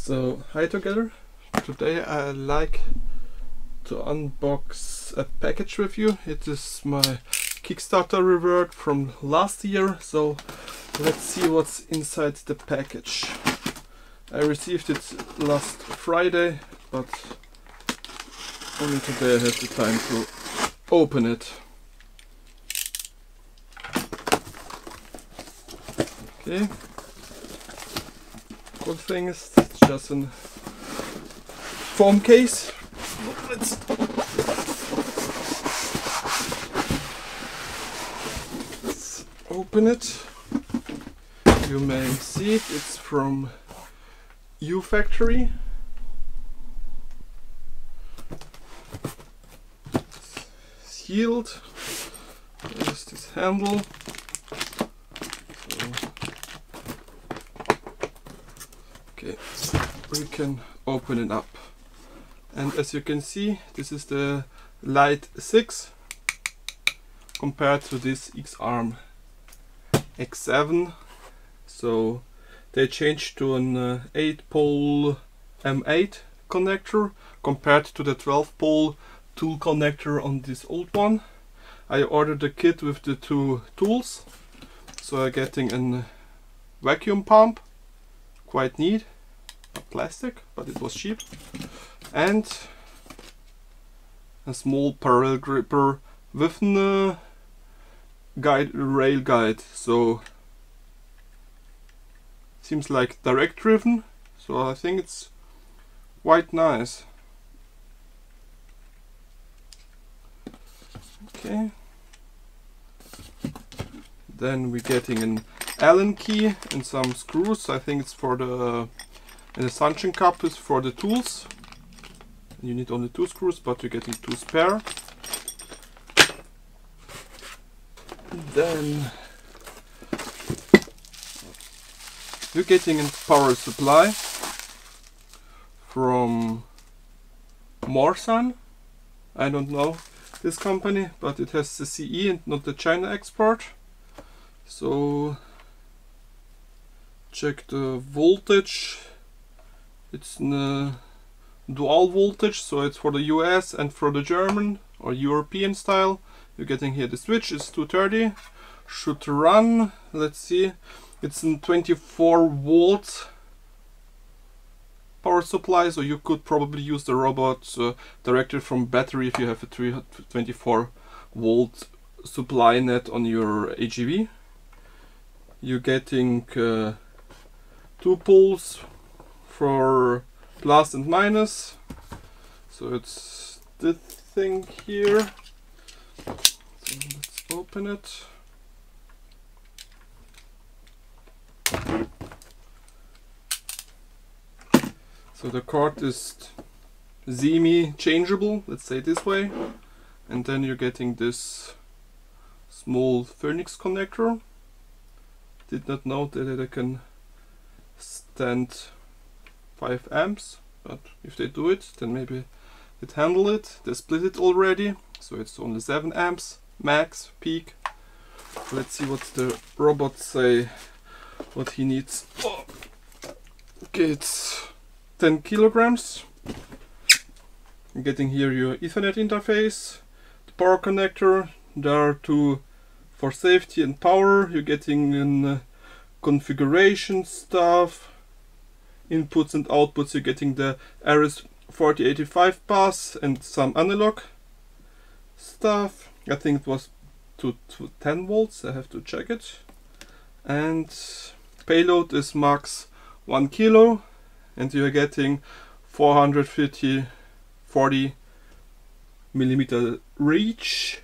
So, hi together. Today I like to unbox a package with you. It is my Kickstarter reward from last year, so let's see what's inside the package. I received it last Friday, but only today I had the time to open it. Okay. Good thing is it's just a foam case. Let's open it. You may see it. It's from UFactory. It's sealed. There's this handle. Okay, we can open it up, and as you can see, this is the Lite 6 compared to this X-Arm X7. So they changed to an 8-pole M8 connector compared to the 12-pole tool connector on this old one. I ordered a kit with the two tools, so I'm getting a vacuum pump. Quite neat, plastic, but it was cheap, and a small parallel gripper with a rail guide. So seems like direct driven, so I think it's quite nice. Okay, then we're getting an Allen key and some screws. I think it's for the, and the suction cup is for the tools. You need only 2 screws, but you're getting 2 spare. Then you're getting a power supply from Morsan. I don't know this company, but it has the CE and not the China export. So check the voltage. It's a dual voltage, so it's for the US and for the German or European style. You're getting here the switch is 230. Should run, let's see, it's a 24 volt power supply, so you could probably use the robot directly from battery if you have a 24 volt supply net on your AGV. You're getting 2 poles for plus and minus, so it's this thing here. So let's open it. So the cord is semi-changeable, let's say this way, and then you're getting this small Phoenix connector. Did not know that I can stand 5 amps, but if they do it, then maybe it handle it. They split it already, so it's only 7 amps max peak. Let's see what the robot say, what he needs. Oh. Okay, it's 10 kilograms. I'm getting here your Ethernet interface, the power connector. There are 2 for safety and power. You're getting configuration stuff, inputs and outputs. You're getting the RS4085 bus and some analog stuff. I think it was to 10 volts. I have to check it. And payload is max 1 kilo, and you're getting 40 millimeter reach.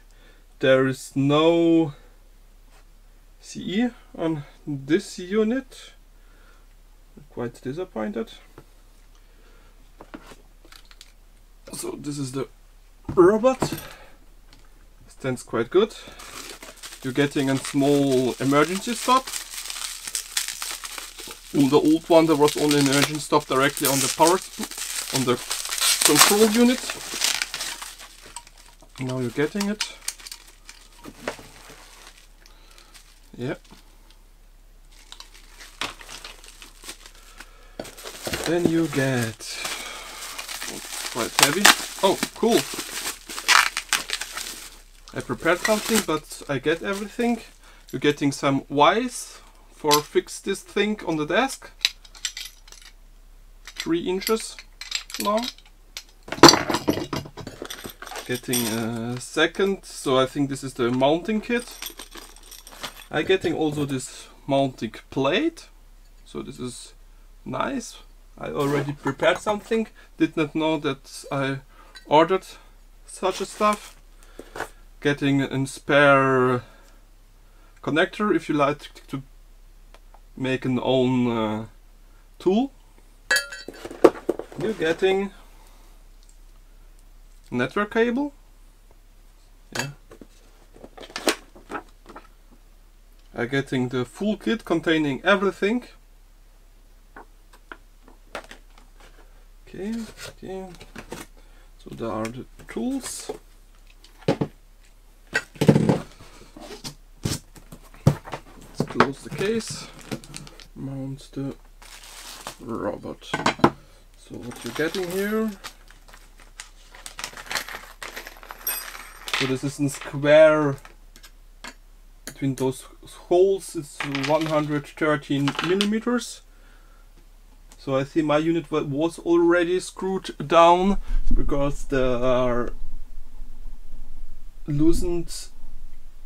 There is no CE on this unit. Quite disappointed. So this is the robot. Stands quite good. You're getting a small emergency stop. In the old one there was only an emergency stop directly on the power, on the control unit. Now you're getting it. Yeah. Then you get, quite heavy. Oh, cool. I prepared something, but I get everything. You're getting some wires for fix this thing on the desk. 3 inches long. Getting a second, so I think this is the mounting kit. I'm getting also this mounting plate, so this is nice. I already prepared something, did not know that I ordered such a stuff. Getting a spare connector if you like to make an own tool. You're getting network cable. Yeah. I'm getting the full kit containing everything. Okay, okay. So there are the tools. Let's close the case. Mount the robot. So what you're getting here. So this is in square. Between those holes it's 113 millimeters. So I think my unit was already screwed down because there are loosened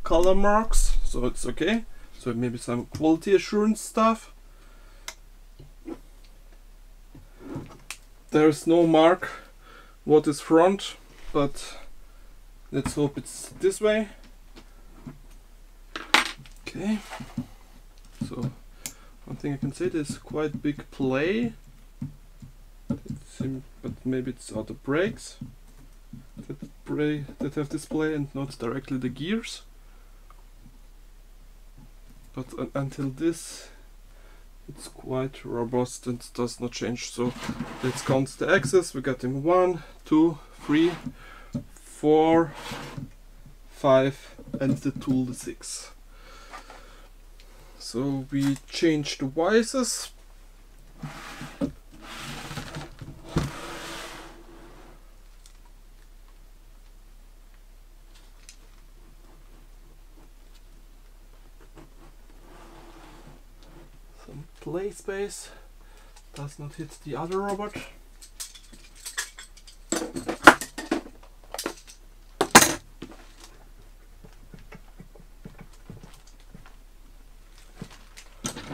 color marks, so it's okay. So maybe some quality assurance stuff. There's no mark what is front, but let's hope it's this way. Okay, so one thing I can say, there's quite big play, but maybe it's out of brakes that have display and not directly the gears. But until this, it's quite robust and does not change. So let's count the axes. We're getting 1, 2, 3, 4, 5, and the tool the 6. So we change the vices. Some play space does not hit the other robot.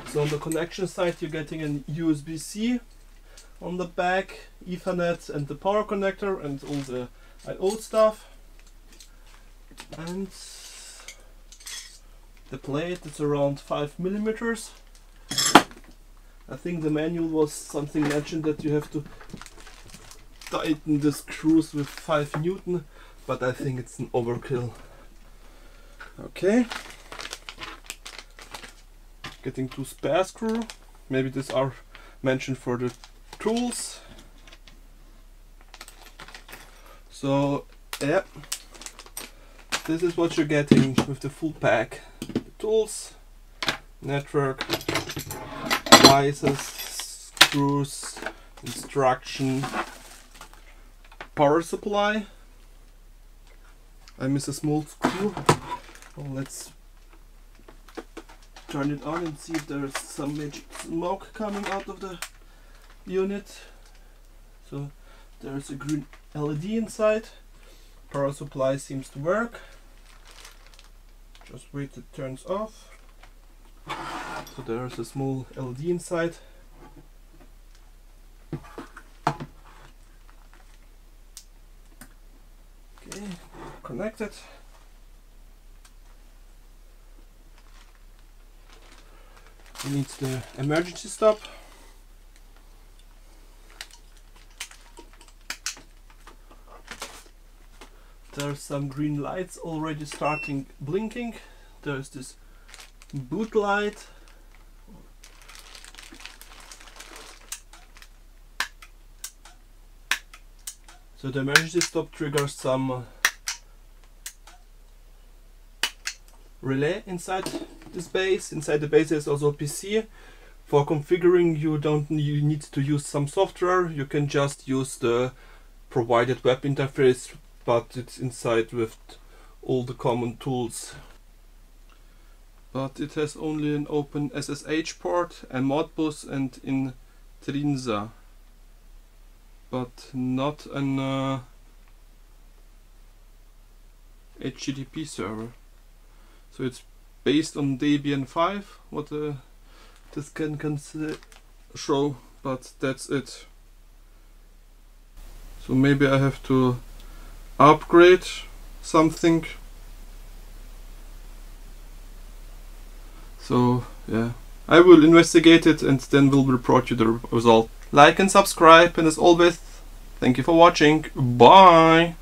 So on the connection side you're getting an USB-C on the back, Ethernet and the power connector and all the I/O stuff. And the plate is around 5 millimeters. I think the manual was something mentioned that you have to tighten the screws with 5 Newton, but I think it's an overkill. Okay. Getting 2 spare screws. Maybe these are mentioned for the tools. So yeah, this is what you're getting with the full pack. The tools, network, vices, screws, instruction, power supply. I miss a small screw. Oh, let's turn it on and see if there's some magic smoke coming out of the unit. So there's a green LED inside. Power supply seems to work. Just wait, it turns off. So there's a small LED inside. Okay, connected. We need the emergency stop. There's some green lights already starting blinking. There's this boot light. So the emergency stop triggers some relay inside this base. Inside the base there's also a PC For configuring, you need to use some software. You can just use the provided web interface, but it's inside with all the common tools. But it has only an open SSH port, a Modbus and Intrinsa, but not an HTTP server. So it's based on Debian 5, what this can show, but that's it. So maybe I have to upgrade something. So yeah, I will investigate it and then will report you the result. Like and subscribe, and as always, thank you for watching. Bye!